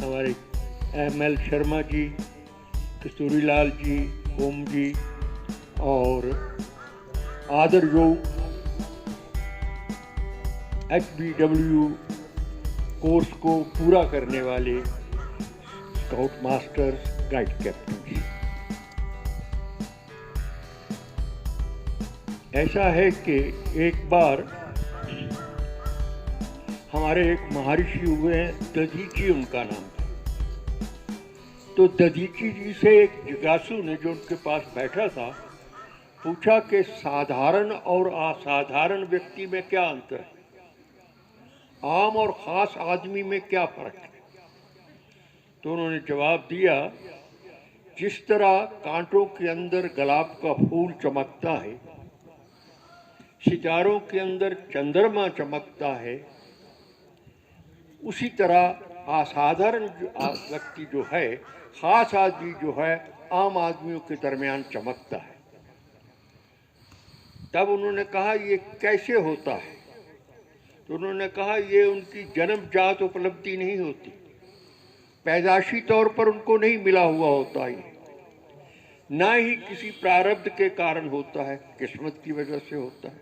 हमारे ML शर्मा जी, कस्तूरीलाल जी, ओम जी और आदर योग HBW कोर्स को पूरा करने वाले स्काउट मास्टर्स, गाइड कैप्टन। ऐसा है कि एक बार हमारे एक महर्षि हुए हैं, दधीची उनका नाम था। तो दधीची जी से एक जिज्ञासु ने, जो उनके पास बैठा था, पूछा कि साधारण और असाधारण व्यक्ति में क्या अंतर है, आम और खास आदमी में क्या फर्क है। तो उन्होंने जवाब दिया, जिस तरह कांटों के अंदर गुलाब का फूल चमकता है, सितारों के अंदर चंद्रमा चमकता है, उसी तरह असाधारण व्यक्ति जो है, खास आदमी जो है, आम आदमियों के दरमियान चमकता है। तब उन्होंने कहा, ये कैसे होता है? तो उन्होंने कहा, ये उनकी जन्मजात उपलब्धि नहीं होती, पैदाशी तौर पर उनको नहीं मिला हुआ होता है, ना ही किसी प्रारब्ध के कारण होता है, किस्मत की वजह से होता है,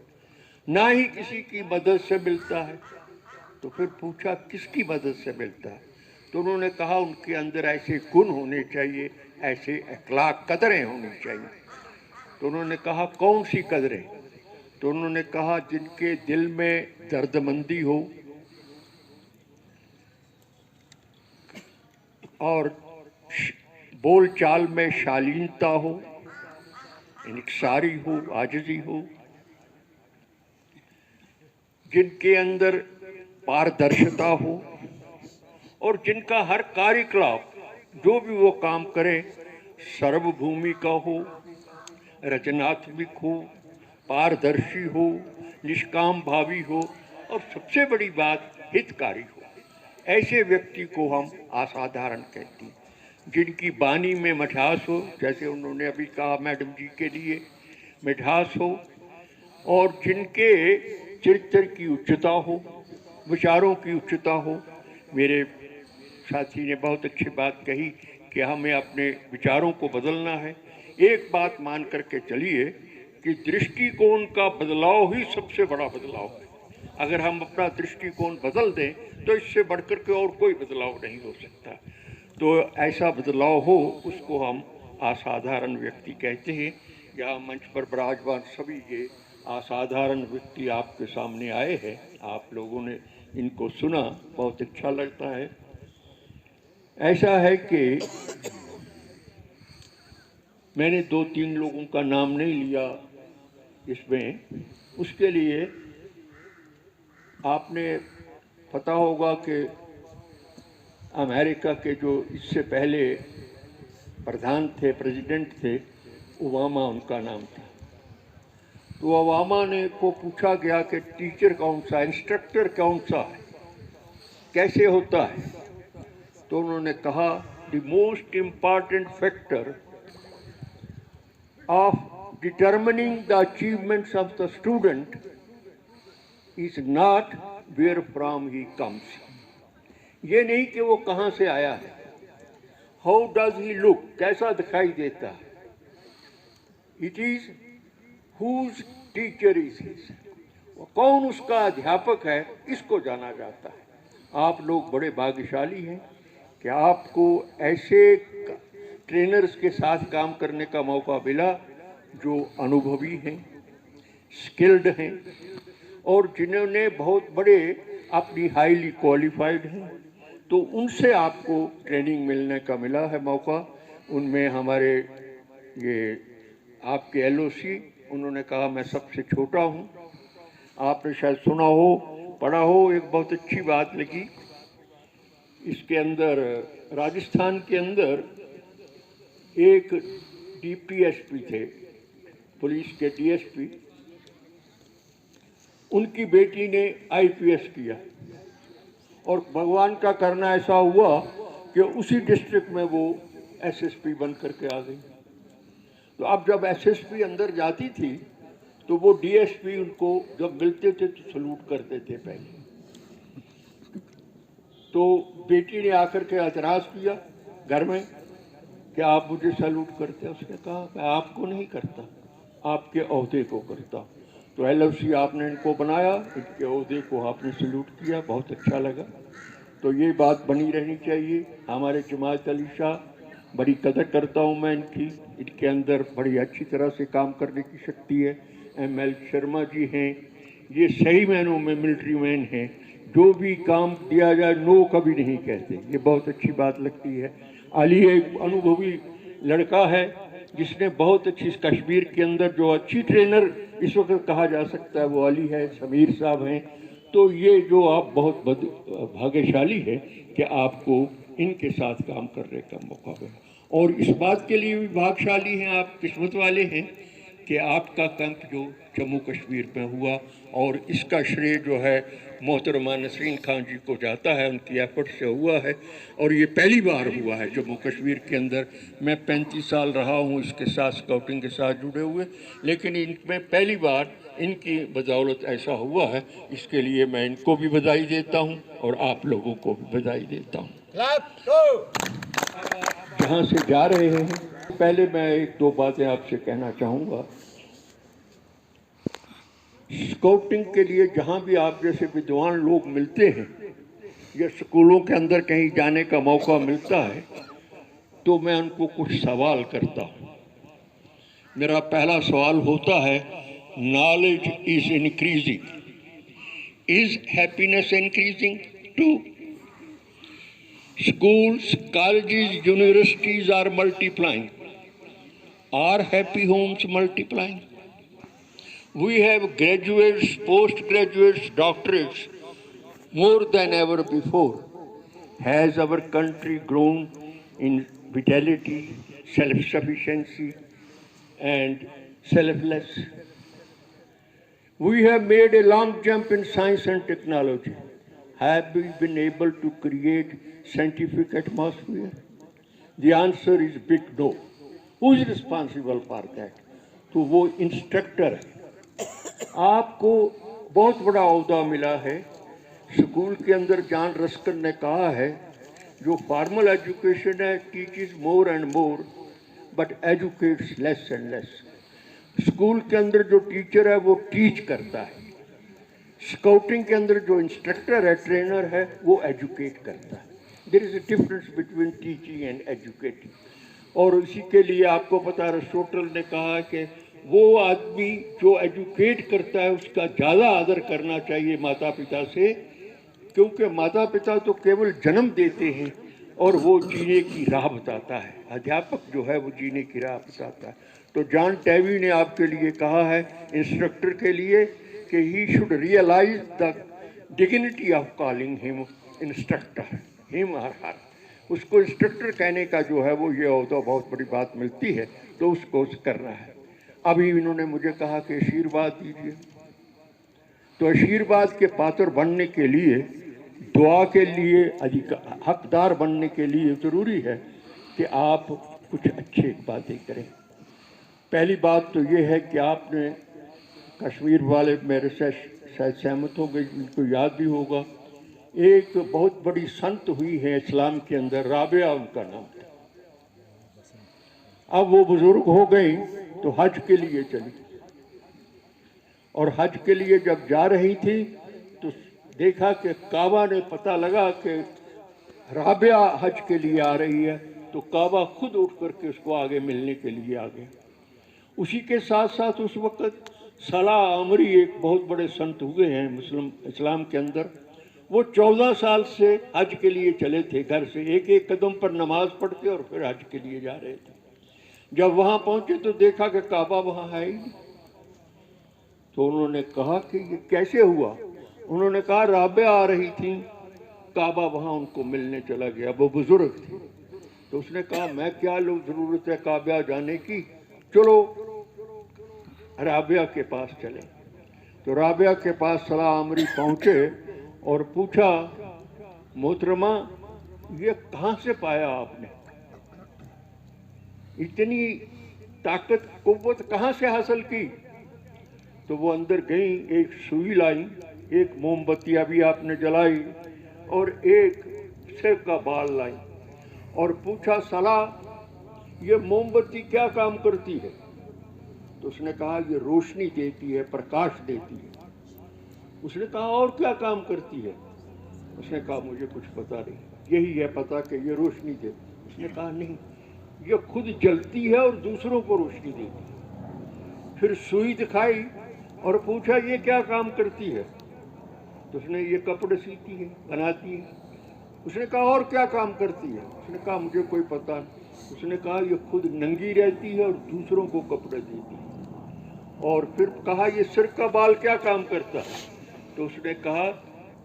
ना ही किसी की मदद से मिलता है। तो फिर पूछा, किसकी मदद से मिलता है? तो उन्होंने कहा, उनके अंदर ऐसे गुण होने चाहिए, ऐसे अखलाक, कदरें होनी चाहिए। तो उन्होंने कहा, कौन सी कदरें? तो उन्होंने कहा, जिनके दिल में दर्दमंदी हो और बोल चाल में शालीनता हो, इनकिसारी हो, आजिज़ी हो, जिनके अंदर पारदर्शिता हो और जिनका हर कार्यकलाप, जो भी वो काम करे, सर्वभूमि का हो, रचनात्मक हो, पारदर्शी हो, निष्काम भावी हो और सबसे बड़ी बात हितकारी हो। ऐसे व्यक्ति को हम असाधारण कहते हैं। जिनकी वाणी में मिठास हो, जैसे उन्होंने अभी कहा मैडम जी के लिए, मिठास हो, और जिनके चरित्र की उच्चता हो, विचारों की उच्चता हो। मेरे साथी ने बहुत अच्छी बात कही कि हमें अपने विचारों को बदलना है। एक बात मान करके चलिए कि दृष्टिकोण का बदलाव ही सबसे बड़ा बदलाव है। अगर हम अपना दृष्टिकोण बदल दें तो इससे बढ़कर के और कोई बदलाव नहीं हो सकता। तो ऐसा बदलाव हो, उसको हम असाधारण व्यक्ति कहते हैं। यहाँ मंच पर विराजमान सभी ये असाधारण व्यक्ति आपके सामने आए हैं, आप लोगों ने इनको सुना, बहुत अच्छा लगता है। ऐसा है कि मैंने 2-3 लोगों का नाम नहीं लिया इसमें, उसके लिए आपने पता होगा कि अमेरिका के जो इससे पहले प्रधान थे, प्रेसिडेंट थे, ओबामा उनका नाम था। तो ओबामा ने को पूछा गया कि टीचर कौन सा, इंस्ट्रक्टर कौन सा है, कैसे होता है? तो उन्होंने कहा, the most important factor of determining the achievements of the student is not where from he comes. ये नहीं कि वो कहाँ से आया है, हाउ डज ही लुक, कैसा दिखाई देता है, it is whose teacher is his, कौन उसका अध्यापक है, इसको जाना जाता है। आप लोग बड़े भाग्यशाली हैं कि आपको ऐसे ट्रेनर्स के साथ काम करने का मौका मिला जो अनुभवी हैं, स्किल्ड हैं और जिन्होंने बहुत बड़े अपनी हाईली क्वालिफाइड हैं। तो उनसे आपको ट्रेनिंग मिलने का मिला है मौका। उनमें हमारे ये आपके LOC, उन्होंने कहा मैं सबसे छोटा हूँ। आपने शायद सुना हो, पढ़ा हो, एक बहुत अच्छी बात लगी इसके अंदर, राजस्थान के अंदर एक DPSP थे, पुलिस के DSP, उनकी बेटी ने IPS किया और भगवान का करना ऐसा हुआ कि उसी डिस्ट्रिक्ट में वो SSP बन करके आ गई। तो अब जब SSP अंदर जाती थी तो वो DSP उनको जब मिलते थे तो सलूट करते थे पहले। तो बेटी ने आकर के एतराज़ किया घर में कि आप मुझे सैल्यूट करते हैं। उसने कहा मैं आपको नहीं करता, आपके ओहदे को करता। तो LOC आपने इनको बनाया, इनके ओहदे को आपने सैल्यूट किया, बहुत अच्छा लगा। तो ये बात बनी रहनी चाहिए। हमारे जमात अली शाह, बड़ी कदर करता हूँ मैं इनकी, इनके अंदर बड़ी अच्छी तरह से काम करने की शक्ति है। ML शर्मा जी हैं, ये सही मायनों में मिलिट्री मैन हैं, जो भी काम दिया जाए नो कभी नहीं कहते, ये बहुत अच्छी बात लगती है। अली एक अनुभवी लड़का है जिसने बहुत अच्छी, कश्मीर के अंदर जो अच्छी ट्रेनर इस वक्त कहा जा सकता है वो अली है, समीर साहब हैं। तो ये जो आप बहुत भाग्यशाली है कि आपको इनके साथ काम करने का मौका मिला, और इस बात के लिए भी भाग्यशाली हैं आप, किस्मत वाले हैं कि आपका कैंप जो जम्मू कश्मीर में हुआ, और इसका श्रेय जो है मोहतरमा नसरीन खान जी को जाता है, उनकी एफर्ट से हुआ है। और ये पहली बार हुआ है जम्मू कश्मीर के अंदर। मैं 35 साल रहा हूँ इसके साथ, स्काउटिंग के साथ जुड़े हुए, लेकिन इनमें पहली बार इनकी बदौलत ऐसा हुआ है। इसके लिए मैं इनको भी बधाई देता हूँ और आप लोगों को भी बधाई देता हूँ। जहाँ से जा रहे हैं, पहले मैं एक दो बातें आपसे कहना चाहूँगा। स्काउटिंग के लिए जहाँ भी आप जैसे विद्वान लोग मिलते हैं या स्कूलों के अंदर कहीं जाने का मौका मिलता है, तो मैं उनको कुछ सवाल करता हूँ। मेरा पहला सवाल होता है, knowledge is increasing, is happiness increasing too? Schools, colleges, universities are multiplying. Are happy homes multiplying? We have graduates, postgraduates, doctorates more than ever before. Has our country grown in vitality, self-sufficiency, and selfless? We have made a long jump in science and technology. Have we been able to create scientific atmosphere? The answer is big no. Who is responsible for that? तो वो instructor है। आपको बहुत बड़ा ओहदा मिला है। School के अंदर जॉन रस्किन ने कहा है, जो फॉर्मल एजुकेशन है teaches more and more but educates less and less. School के अंदर जो टीचर है वो टीच करता है, स्काउटिंग के अंदर जो इंस्ट्रक्टर है, ट्रेनर है, वो एजुकेट करता है। There is a difference between teaching and educating. और इसी के लिए आपको पता है, अरिस्टोटल ने कहा कि वो आदमी जो एजुकेट करता है उसका ज़्यादा आदर करना चाहिए माता पिता से, क्योंकि माता पिता तो केवल जन्म देते हैं और वो जीने की राह बताता है। अध्यापक जो है वो जीने की राह बताता है। तो जॉन टैवी ने आपके लिए कहा है, इंस्ट्रक्टर के लिए, कि he should realise the dignity of calling him instructor, him और हर। उसको इंस्ट्रक्टर कहने का जो है वो ये होता, बहुत बड़ी बात मिलती है, तो उसको करना है। अभी इन्होंने मुझे कहा कि आशीर्वाद दीजिए, तो आशीर्वाद के पात्र बनने के लिए, दुआ के लिए, हकदार बनने के लिए ज़रूरी है कि आप कुछ अच्छी बातें करें। पहली बात तो ये है कि आपने, कश्मीर वाले मेरे से शायद सहमत हो गए, इनको याद भी होगा, एक बहुत बड़ी संत हुई है इस्लाम के अंदर, राबिया उनका नाम था। अब वो बुजुर्ग हो गई तो हज के लिए चली, और हज के लिए जब जा रही थी तो देखा कि काबा ने, पता लगा कि राबिया हज के लिए आ रही है, तो काबा खुद उठ करके उसको आगे मिलने के लिए आ गया। उसी के साथ साथ उस वक्त सलाह अमरी एक बहुत बड़े संत हुए हैं मुस्लिम इस्लाम के अंदर, वो 14 साल से हज के लिए चले थे घर से, एक एक कदम पर नमाज पढ़ते और फिर हज के लिए जा रहे थे। जब वहाँ पहुँचे तो देखा कि काबा वहाँ है ही नहीं। तो उन्होंने कहा कि ये कैसे हुआ? उन्होंने कहा राबिया आ रही थी, काबा वहाँ उनको मिलने चला गया, वो बुजुर्ग थी। तो उसने कहा मैं क्या ज़रूरत है काबा जाने की, चलो राबिया के पास चले। तो राबिया के पास सलाह अमरी पहुँचे और पूछा, मोहतरमा ये कहाँ से पाया आपने, इतनी ताकत कुव्वत कहाँ से हासिल की? तो वो अंदर गई, एक सुई लाई, एक मोमबत्ती अभी आपने जलाई, और एक सिर का बाल लाई और पूछा, सलाह ये मोमबत्ती क्या काम करती है? तो उसने कहा, ये रोशनी देती है, प्रकाश देती है। उसने कहा, और क्या काम करती है? उसने कहा, मुझे कुछ पता नहीं, यही है पता कि ये रोशनी देती। उसने कहा, नहीं, ये खुद जलती है और दूसरों को रोशनी देती है। फिर सुई दिखाई और पूछा, ये क्या काम करती है? तो उसने, ये कपड़े सीती है, बनाती है। उसने कहा, और क्या काम करती है? उसने कहा, मुझे कोई पता नहीं। उसने कहा, ये खुद नंगी रहती है और दूसरों को कपड़े देती है। और फिर कहा, ये सिर का बाल क्या काम करता है? तो उसने कहा,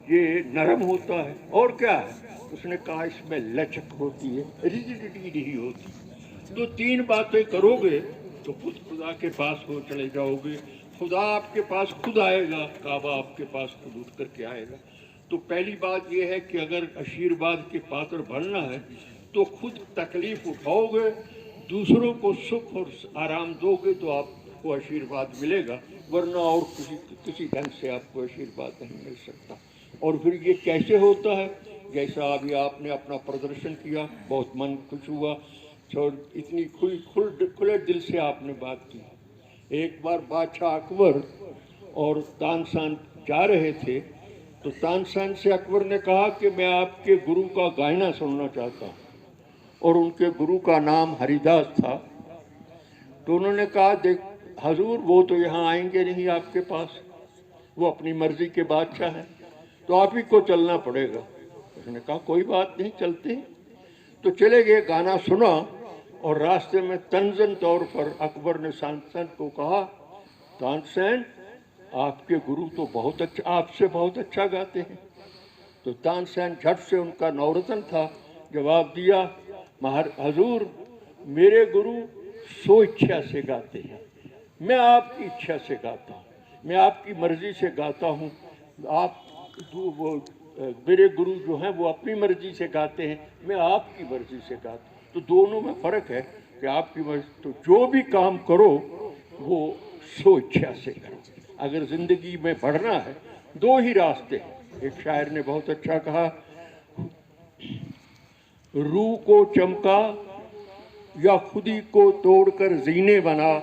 ये नरम होता है। और क्या है? उसने कहा, इसमें लचक होती है, रिजिडिटी नहीं होती। तो तीन बातें करोगे तो खुद खुदा के पास हो चले जाओगे। खुदा आपके पास खुद आएगा, काबा आपके पास खुद उठ करके आएगा। तो पहली बात यह है कि अगर आशीर्वाद के पात्र बनना है तो खुद तकलीफ उठाओगे, दूसरों को सुख और आराम दोगे तो आपको आशीर्वाद मिलेगा, वरना और किसी ढंग से आपको आशीर्वाद नहीं मिल सकता। और फिर ये कैसे होता है? जैसा अभी आपने अपना प्रदर्शन किया, बहुत मन खुश हुआ, और इतनी खुले दिल से आपने बात की। एक बार बादशाह अकबर और तानसेन जा रहे थे, तो तानसेन से अकबर ने कहा कि मैं आपके गुरु का गायना सुनना चाहता हूँ, और उनके गुरु का नाम हरिदास था। तो उन्होंने कहा, देख हजूर, वो तो यहाँ आएंगे नहीं आपके पास, वो अपनी मर्जी के बादशाह हैं, तो आप ही को चलना पड़ेगा। उसने कहा, कोई बात नहीं, चलते हैं। तो चले गए, गाना सुना, और रास्ते में तंजन तौर पर अकबर ने तानसेन को कहा, तानसेन, आपके गुरु तो बहुत अच्छा, आपसे बहुत अच्छा गाते हैं। तो तानसेन झट से, उनका नवरत्न था, जवाब दिया, हजूर, मेरे गुरु सो इच्छा से गाते हैं, मैं आपकी इच्छा से गाता हूँ, मैं आपकी मर्जी से गाता हूँ। आप वो मेरे गुरु जो हैं वो अपनी मर्जी से गाते हैं, मैं आपकी मर्जी से गाता हूँ। तो दोनों में फ़र्क है कि आपकी मर्जी, तो जो भी काम करो वो सो इच्छा से करो। अगर ज़िंदगी में बढ़ना है, दो ही रास्ते हैं। एक शायर ने बहुत अच्छा कहा, रूह को चमका या खुदी को तोड़कर जीने बना,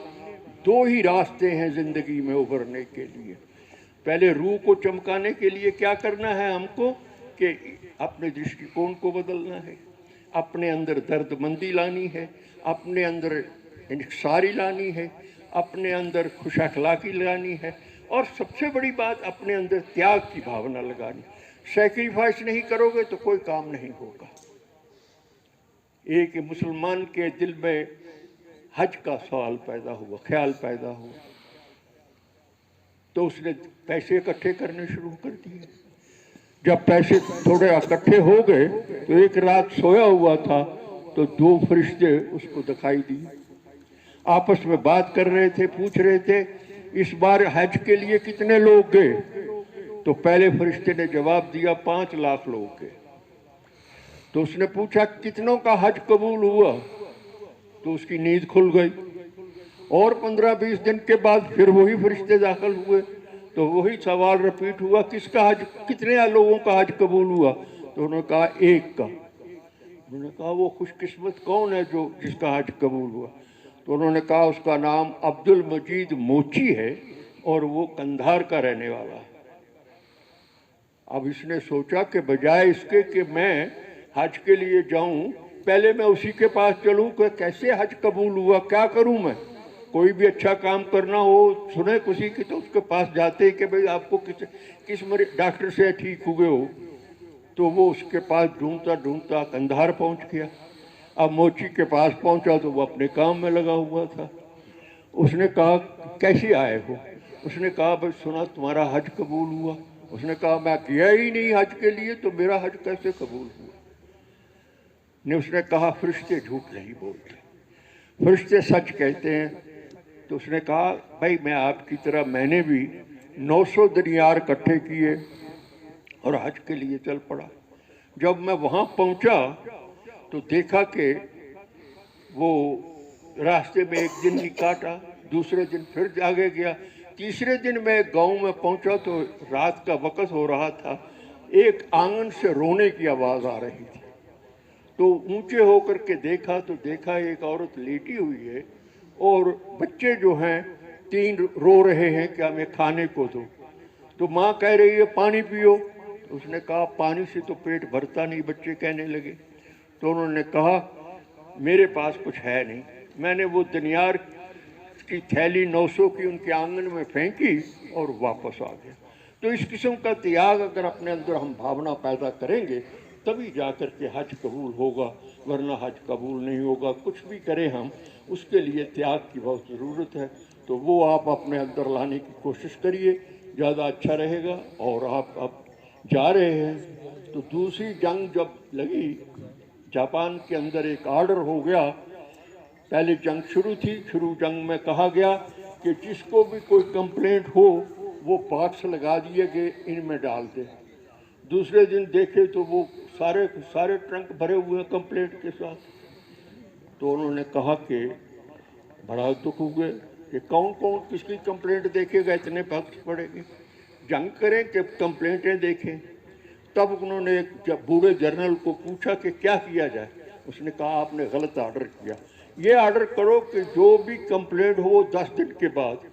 दो ही रास्ते हैं ज़िंदगी में उभरने के लिए। पहले रूह को चमकाने के लिए क्या करना है हमको, कि अपने दृष्टिकोण को बदलना है, अपने अंदर दर्दमंदी लानी है, अपने अंदर इंकसारी लानी है, अपने अंदर खुश अखलाकी लानी है, और सबसे बड़ी बात, अपने अंदर त्याग की भावना लगानी। सैक्रिफाइस नहीं करोगे तो कोई काम नहीं होगा। एक मुसलमान के दिल में हज का सवाल पैदा हुआ, ख्याल पैदा हुआ, तो उसने पैसे इकट्ठे करने शुरू कर दिए। जब पैसे थोड़े इकट्ठे हो गए तो एक रात सोया हुआ था, तो दो फरिश्ते उसको दिखाई दिए, आपस में बात कर रहे थे, पूछ रहे थे, इस बार हज के लिए कितने लोग गए? तो पहले फरिश्ते ने जवाब दिया, 5 लाख लोग गए। तो उसने पूछा, कितनों का हज कबूल हुआ? तो उसकी नींद खुल गई। और 15-20 दिन के बाद फिर वही फरिश्ते दाखिल हुए, तो वही सवाल रिपीट हुआ, किसका हज, कितने लोगों का हज कबूल हुआ? तो उन्होंने कहा, एक का। उन्होंने कहा, वो खुशकिस्मत कौन है जो जिसका हज कबूल हुआ? तो उन्होंने कहा, उसका नाम अब्दुल मजीद मोची है और वो कंधार का रहने वाला है। अब इसने सोचा कि बजाय इसके कि मैं हज के लिए जाऊं, पहले मैं उसी के पास चलूं कि कैसे हज कबूल हुआ, क्या करूं मैं। कोई भी अच्छा काम करना हो, सुने किसी की, तो उसके पास जाते कि भाई आपको किस डॉक्टर से ठीक हुए हो, तो वो उसके पास ढूंढता ढूंढता कंधार पहुंच गया। अब मोची के पास पहुंचा तो वो अपने काम में लगा हुआ था। उसने कहा, कैसे आए हो? उसने कहा, भाई सुना तुम्हारा हज कबूल हुआ। उसने कहा, मैं गया ही नहीं हज के लिए, तो मेरा हज कैसे कबूल हुआ? ने उसने कहा, फरिश्ते झूठ नहीं बोलते, फरिश्ते सच कहते हैं। तो उसने कहा, भाई मैं आपकी तरह मैंने भी 900 दिनार इकट्ठे किए और हज के लिए चल पड़ा। जब मैं वहाँ पहुँचा तो देखा कि वो रास्ते में एक दिन ही काटा, दूसरे दिन फिर आगे गया, तीसरे दिन मैं गांव में पहुँचा तो रात का वक़्त हो रहा था। एक आंगन से रोने की आवाज़ आ रही थी। तो ऊंचे होकर के देखा तो देखा एक औरत लेटी हुई है और बच्चे जो हैं 3 रो रहे हैं कि हमें खाने को दो। तो माँ कह रही है पानी पियो। तो उसने कहा पानी से तो पेट भरता नहीं, बच्चे कहने लगे। तो उन्होंने कहा मेरे पास कुछ है नहीं। मैंने वो दनियार की थैली 900 की उनके आंगन में फेंकी और वापस आ गया। तो इस किस्म का त्याग अगर अपने अंदर हम भावना पैदा करेंगे तभी जाकर के हज कबूल होगा, वरना हज कबूल नहीं होगा। कुछ भी करें हम, उसके लिए त्याग की बहुत ज़रूरत है। तो वो आप अपने अंदर लाने की कोशिश करिए, ज़्यादा अच्छा रहेगा। और आप अब जा रहे हैं तो दूसरी जंग जब लगी, जापान के अंदर एक आर्डर हो गया। पहले जंग शुरू थी, शुरू जंग में कहा गया कि जिसको भी कोई कंप्लेंट हो वो बॉक्स लगा दिए गए, इनमें डाल दे। दूसरे दिन देखे तो वो सारे ट्रंक भरे हुए हैं कंप्लेंट के साथ। तो उन्होंने कहा कि बड़ा दुख हुए कि कौन कौन किसकी कंप्लेंट देखेगा, इतने बॉक्स पड़ेंगे, जंग करें कि कंप्लेंटें देखें। तब उन्होंने एक बूढ़े जर्नल को पूछा कि क्या किया जाए। उसने कहा आपने गलत ऑर्डर किया, ये ऑर्डर करो कि जो भी कंप्लेंट हो वो 10 दिन के बाद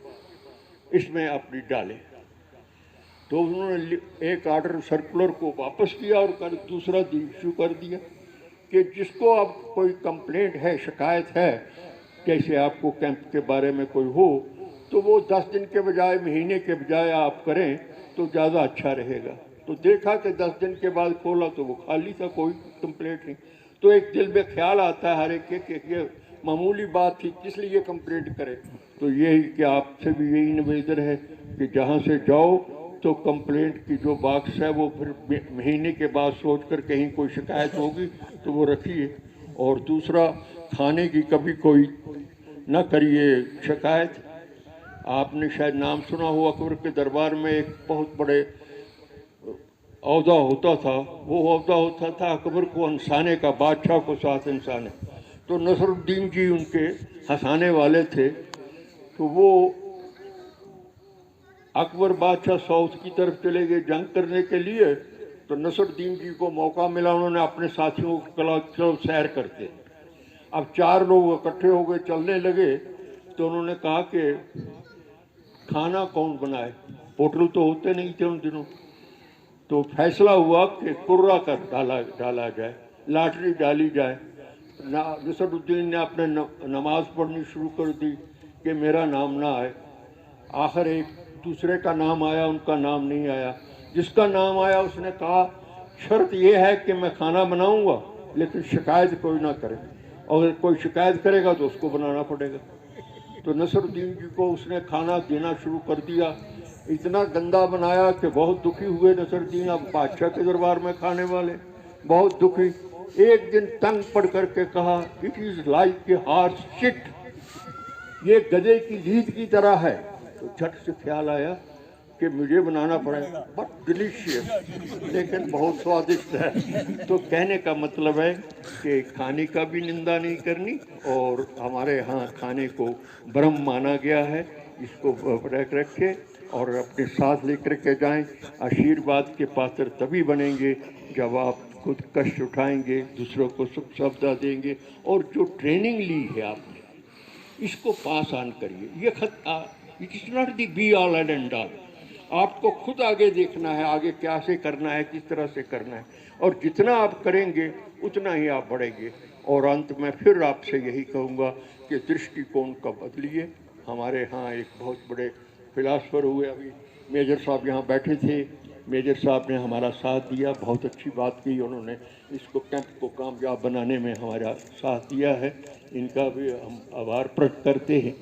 इसमें अपनी डालें। तो उन्होंने एक ऑर्डर सर्कुलर को वापस किया और दूसरा इशू कर दिया कि जिसको अब कोई कंप्लेंट है, शिकायत है, जैसे आपको कैंप के बारे में कोई हो, तो वो 10 दिन के बजाय, महीने के बजाय आप करें तो ज़्यादा अच्छा रहेगा। तो देखा कि 10 दिन के बाद खोला तो वो खाली था, कोई कंप्लेंट नहीं। तो एक दिल में ख्याल आता है हर एक के ये मामूली बात थी, किस लिए कंप्लेंट करें। तो यही कि आपसे भी यही निवेदन है कि जहाँ से जाओ तो कंप्लेंट की जो बॉक्स है वो फिर महीने के बाद सोच कर कहीं कोई शिकायत होगी तो वो रखिए। और दूसरा, खाने की कभी कोई न करिए शिकायत। आपने शायद नाम सुना हो, अकबर के दरबार में एक बहुत बड़े औहदा होता था। वो औहदा होता था अकबर को हंसाने का, बादशाह को साथ हंसाने। तो नसरुद्दीन जी उनके हंसाने वाले थे। तो वो अकबर बादशाह साउथ की तरफ चले गए जंग करने के लिए। तो नसरुद्दीन जी को मौका मिला, उन्होंने अपने साथियों को कहा चलो सैर करते। अब 4 लोग इकट्ठे हो गए, चलने लगे। तो उन्होंने कहा कि खाना कौन बनाए, होटल तो होते नहीं थे उन दिनों। तो फैसला हुआ कि कुर्रा कर डाला जाए, लॉटरी डाली जाए। नसरुद्दीन ने अपने नमाज पढ़नी शुरू कर दी कि मेरा नाम ना आए। आखिर एक दूसरे का नाम आया, उनका नाम नहीं आया। जिसका नाम आया उसने कहा शर्त यह है कि मैं खाना बनाऊंगा लेकिन शिकायत कोई ना करे, और अगर कोई शिकायत करेगा तो उसको बनाना पड़ेगा। तो नसरुद्दीन जी को उसने खाना देना शुरू कर दिया। इतना गंदा बनाया कि बहुत दुखी हुए नसरुद्दीन। अब बादशाह के दरबार में खाने वाले बहुत दुखी। एक दिन तंग पड़ करके कहा it is like a horse shit, ये गधे की लीद की तरह है। तो झट से ख्याल आया कि मुझे बनाना पड़ेगा, बट डिलीशियस, लेकिन बहुत स्वादिष्ट है। तो कहने का मतलब है कि खाने का भी निंदा नहीं करनी, और हमारे यहाँ खाने को ब्रह्म माना गया है, इसको रख रखे और अपने साथ लेकर के जाएं। आशीर्वाद के पात्र तभी बनेंगे जब आप खुद कष्ट उठाएंगे, दूसरों को सुख सुविधा देंगे, और जो ट्रेनिंग ली है आपने इसको पास ऑन करिए। ये it is not the be all and all. आपको खुद आगे देखना है, आगे क्या से करना है, किस तरह से करना है, और जितना आप करेंगे उतना ही आप बढ़ेंगे। और अंत में फिर आपसे यही कहूँगा कि दृष्टिकोण का बदलिए। हमारे यहाँ एक बहुत बड़े फिलासफर हुए, अभी मेजर साहब यहाँ बैठे थे, मेजर साहब ने हमारा साथ दिया, बहुत अच्छी बात की उन्होंने, इसको कैंप को कामयाब बनाने में हमारा साथ दिया है। इनका भी हम आभार प्रकट करते हैं।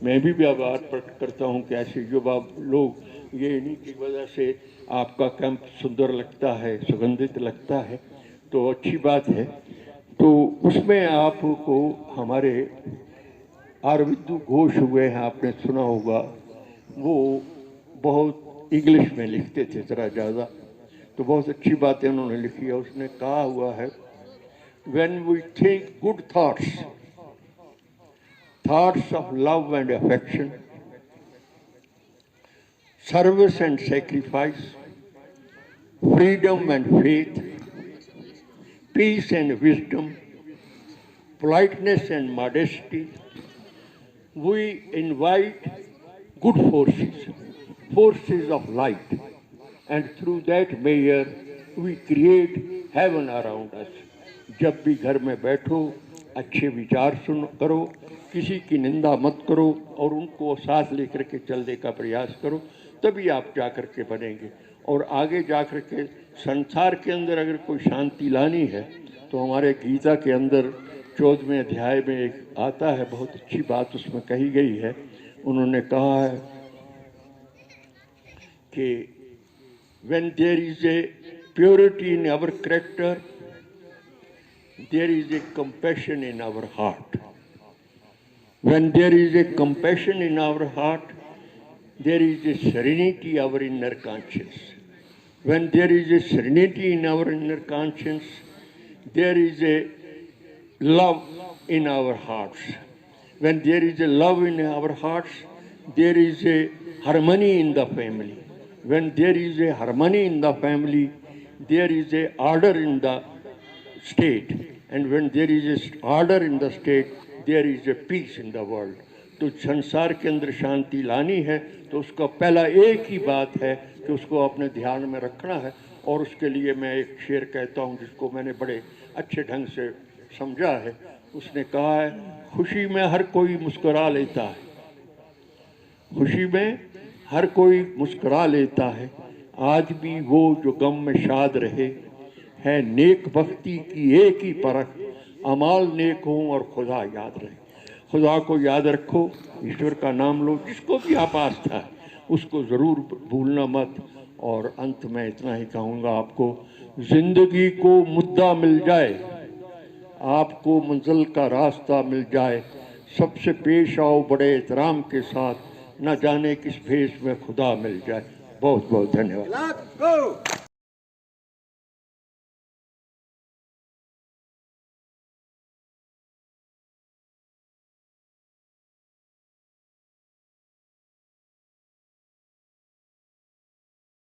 मैं भी आभार प्रकट करता हूँ कि ऐसे युवा लोग, ये इन्हीं की वजह से आपका कैंप सुंदर लगता है, सुगंधित लगता है, तो अच्छी बात है। तो उसमें आपको हमारे अरविंदो घोष हुए हैं, आपने सुना होगा, वो बहुत इंग्लिश में लिखते थे ज़रा ज़्यादा, तो बहुत अच्छी बातें उन्होंने लिखी है। उसने कहा हुआ है when we think good thoughts, thoughts of love and affection, service and sacrifice, freedom and faith, peace and wisdom, politeness and modesty. We invite good forces of light, and through that measure we create heaven around us. जब भी घर में बैठो अच्छे विचार सुन करो, किसी की निंदा मत करो और उनको साथ लेकर के चलने का प्रयास करो, तभी आप जाकर के बनेंगे। और आगे जाकर के संसार के अंदर अगर कोई शांति लानी है तो हमारे गीता के अंदर 14वें अध्याय में एक आता है, बहुत अच्छी बात उसमें कही गई है। उन्होंने कहा है कि when there is a purity in our character, there is a compassion in our heart. When there is a compassion in our heart, there is a serenity in our inner conscience. When there is a serenity in our inner conscience, there is a love in our hearts. When there is a love in our hearts, there is a harmony in the family. When there is a harmony in the family, there is a order in the state, and when there is a order in the state, there is a peace in the world. तो संसार के अंदर शांति लानी है तो उसका पहला एक ही बात है कि उसको अपने ध्यान में रखना है। और उसके लिए मैं एक शेर कहता हूँ जिसको मैंने बड़े अच्छे ढंग से समझा है। उसने कहा है, खुशी में हर कोई मुस्कुरा लेता है, खुशी में हर कोई मुस्कुरा लेता है, आज भी वो जो गम में शाद रहे, है नेक भक्ति की एक ही परख, अमाल नेक हो और खुदा याद रहे। खुदा को याद रखो, ईश्वर का नाम लो, जिसको भी आप आस्था है उसको ज़रूर भूलना मत। और अंत में इतना ही कहूँगा आपको, ज़िंदगी को मुद्दा मिल जाए, आपको मंजिल का रास्ता मिल जाए, सबसे पेश आओ बड़े एहतराम के साथ, न जाने किस भेष में खुदा मिल जाए। बहुत बहुत धन्यवाद।